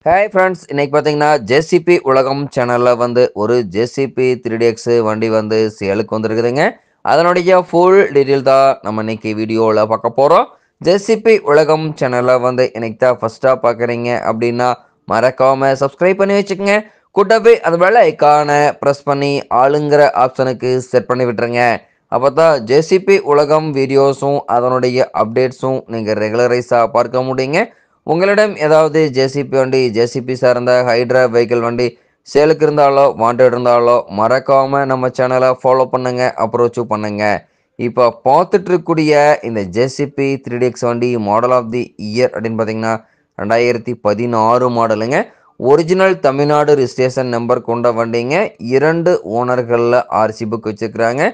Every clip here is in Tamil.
ஹாய் ஃப்ரெண்ட்ஸ், இன்னைக்கு பார்த்தீங்கன்னா ஜேசிபி உலகம் சேனலில் ஒரு ஜேசிபி 3DX வண்டி சேலுக்கு வந்திருக்குதுங்க. அதனுடைய ஃபுல் டீட்டெயில் தான் நம்ம இன்னைக்கு வீடியோவில் பார்க்க போகிறோம். ஜேசிபி உலகம் சேனலில் இன்னைக்கு தான் ஃபஸ்ட்டாக பார்க்குறீங்க அப்படின்னா மறக்காமல் சப்ஸ்கிரைப் பண்ணி வச்சுக்கோங்க. கூட்டவே அந்த பெல் ஐக்கானை ப்ரெஸ் பண்ணி ஆளுங்கிற ஆப்ஷனுக்கு செட் பண்ணி விட்டுருங்க. அப்போ தான் ஜேசிபி உலகம் வீடியோஸும் அதனுடைய அப்டேட்ஸும் நீங்கள் ரெகுலரைஸாக பார்க்க முடியுங்க. உங்களிடம் ஏதாவது ஜேசிபி வண்டி, ஜேசிபி சார்ந்த ஹைட்ரா வெஹிக்கிள் வண்டி சேலுக்கு இருந்தாலோ வாண்டட் இருந்தாலோ மறக்காமல் நம்ம சேனலை ஃபாலோ பண்ணுங்க, அப்ரோச்சு பண்ணுங்க. இப்போ பார்த்துட்டு இருக்கக்கூடிய இந்த ஜேசிபி 3DX வண்டி மாடல் ஆஃப் தி இயர் அப்படின்னு பார்த்தீங்கன்னா 2016 மாடலுங்க. ஒரிஜினல் தமிழ்நாடு ரிஜிஸ்ட்ரேஷன் நம்பர் கொண்ட வண்டிங்க. 2 ஓனர்களில் ஆர்சி புக் வச்சுருக்கிறாங்க.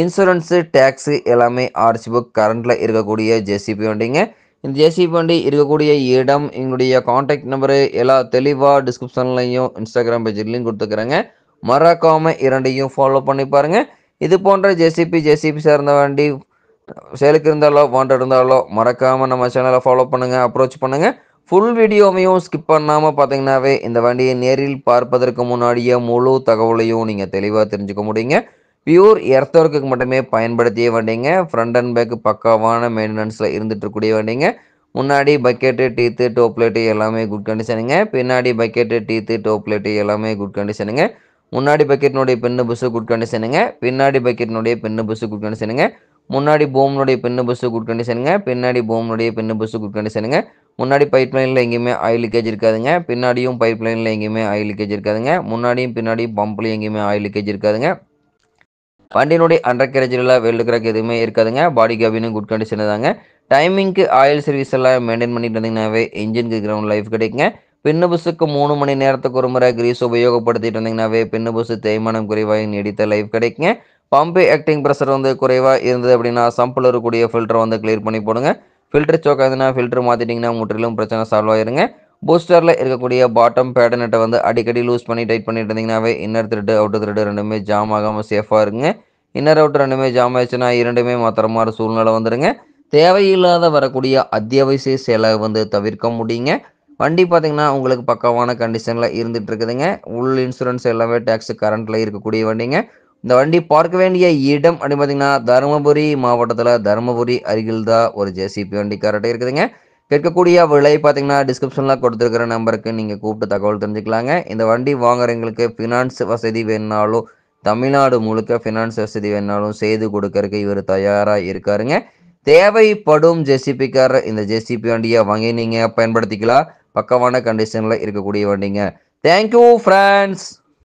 இன்சூரன்ஸு, டேக்ஸு எல்லாமே ஆர்சி புக் கரண்டில் இருக்கக்கூடிய ஜேசிபி வண்டிங்க. இந்த ஜேசிபி வண்டி இருக்கக்கூடிய இடம், எங்களுடைய காண்டாக்ட் நம்பரு எல்லாம் தெளிவாக டிஸ்கிரிப்ஷன்லையும் இன்ஸ்டாகிராம் பேஜ்லையும் கொடுத்துக்கிறேங்க. மறக்காமல் இரண்டையும் ஃபாலோ பண்ணி பாருங்கள். இது போன்ற ஜேசிபி சார்ந்த வண்டி சேலுக்கு இருந்தாலோ வாண்டட் இருந்தாலோ மறக்காமல் நம்ம சேனலை ஃபாலோ பண்ணுங்கள், அப்ரோச் பண்ணுங்கள். ஃபுல் வீடியோவையும் ஸ்கிப் பண்ணாமல் பார்த்தீங்கன்னாவே இந்த வண்டியை நேரில் பார்ப்பதற்கு முன்னாடியே முழு தகவலையும் நீங்கள் தெளிவாக தெரிஞ்சுக்க முடியுங்க. பியூர் எர்த் ஒர்க்குக்கு மட்டுமே பயன்படுத்திய வண்டிங்க. ஃப்ரண்ட் அண்ட் பேக் பக்காவான மெயின்டெனன்ஸில் இருந்துட்டு இருக்கக்கூடிய வண்டிங்க. முன்னாடி பக்கெட்டு, டீத்து, டோப் லைட்டு எல்லாமே குட் கண்டிஷனுங்க. பின்னாடி பக்கெட்டு, டீத்து, டோப் லைட்டு எல்லாமே குட் கண்டிஷனுங்க. முன்னாடி பக்கெட்டினுடைய பின்னு புஸ்ஸு குட் கண்டிஷனுங்க. பின்னாடி பக்கெட்டினுடைய பின்னு புஸ்ஸு குட் கண்டிஷனுங்க. முன்னாடி போம்னுடைய பின்னு புஸ்ஸு குட் கண்டிஷனுங்க. பின்னாடி போம்னுடைய பின்னு புஸ்ஸு குட் கண்டிஷனுங்க. முன்னாடி பைப் லைனில் எங்கேயுமே ஆயில் லீக்கேஜ் இருக்காதுங்க. பின்னாடியும் பைப் லைனில் எங்கேயுமே ஆயில் லீக்கேஜ் இருக்காதுங்க. முன்னாடியும் பின்னாடியும் பம்ப்லையும் எங்கேயுமே ஆயில் லீக்கேஜ் இருக்காதுங்க. வண்டியினுடைய அண்டர் கேரேஜில் வெல்டு கிராக் எதுவுமே இருக்காதுங்க. பாடி கேபினும் குட் கண்டிஷன் தாங்க. டைமிங்க்கு ஆயில் சர்வீஸ் எல்லாம் மெயின்டைன் பண்ணிட்டு இருந்தீங்கன்னாவே இன்ஜினுக்கு கிரவுண்ட் லைஃப் கிடைக்குங்க. பின்னு புஸ்ஸுக்கு 3 மணி நேரத்துக்கு ஒரு முறை கிரீஸ் உபயோகப்படுத்திட்டு இருந்தீங்கன்னாவே பின்னு புஸ்ஸு தேய்மானம் குறைவாக நீடித்த லைஃப் கிடைக்குங்க. பம்பு ஆக்டிங் ப்ரெஷர் குறைவாக இருந்தது அப்படின்னா சம்பில் இருக்கக்கூடிய ஃபில்டரை கிளியர் பண்ணி போடுங்க. ஃபில்டர் சோக் ஆகுதுன்னா ஃபில்டர் மாற்றிட்டிங்கன்னா முற்றிலும் பிரச்சனை சால்வ் ஆயிருங்க. பூஸ்டரில் இருக்கக்கூடிய பாட்டம் பேடனட்டை அடிக்கடி லூஸ் பண்ணி டைட் பண்ணிட்டு இருந்தீங்கன்னாவே இன்னர் த்ரெட்டு அவுட்டர் த்ரெட்டு ரெண்டுமே ஜாம் ஆகாமல் சேஃபாக இருக்குங்க. இன்னர் அவுட்டர் ரெண்டுமே ஜாம் ஆயிடுச்சுன்னா இரண்டுமே மாத்திர மாதிரி சூழ்நிலை வந்துடுங்க. தேவையில்லாத வரக்கூடிய அத்தியாவசிய செலவை தவிர்க்க முடியுங்க. வண்டி பார்த்தீங்கன்னா உங்களுக்கு பக்காவான கண்டிஷனில் இருந்துட்டு இருக்குதுங்க. உள் இன்சூரன்ஸ் எல்லாமே டேக்ஸ் கரண்ட்டில் இருக்கக்கூடிய வண்டிங்க. இந்த வண்டி பார்க்க வேண்டிய இடம் அப்படின்னு பார்த்தீங்கன்னா தருமபுரி மாவட்டத்தில் தருமபுரி அருகில் தான் ஒரு ஜேசிபி வண்டி கரெக்டாக இருக்குதுங்க. கேட்கக்கூடிய விலை பார்த்தீங்கன்னா டிஸ்கிரிப்ஷனில் கொடுத்துருக்கிற நம்பருக்கு நீங்கள் கூப்பிட்டு தகவல் தெரிஞ்சுக்கலாங்க. இந்த வண்டி வாங்குறவங்களுக்கு ஃபினான்ஸ் வசதி வேணுனாலும் தமிழ்நாடு முழுக்க ஃபினான்ஸ் வசதி வேணாலும் செய்து கொடுக்கறதுக்கு இவர் தயாராக இருக்காருங்க. தேவைப்படும் ஜேசிபிக்காரர் இந்த ஜேசிபி வண்டியை வாங்கி நீங்கள் பயன்படுத்திக்கலாம். பக்கவான கண்டிஷனில் இருக்கக்கூடிய வண்டிங்க. Thank you friends.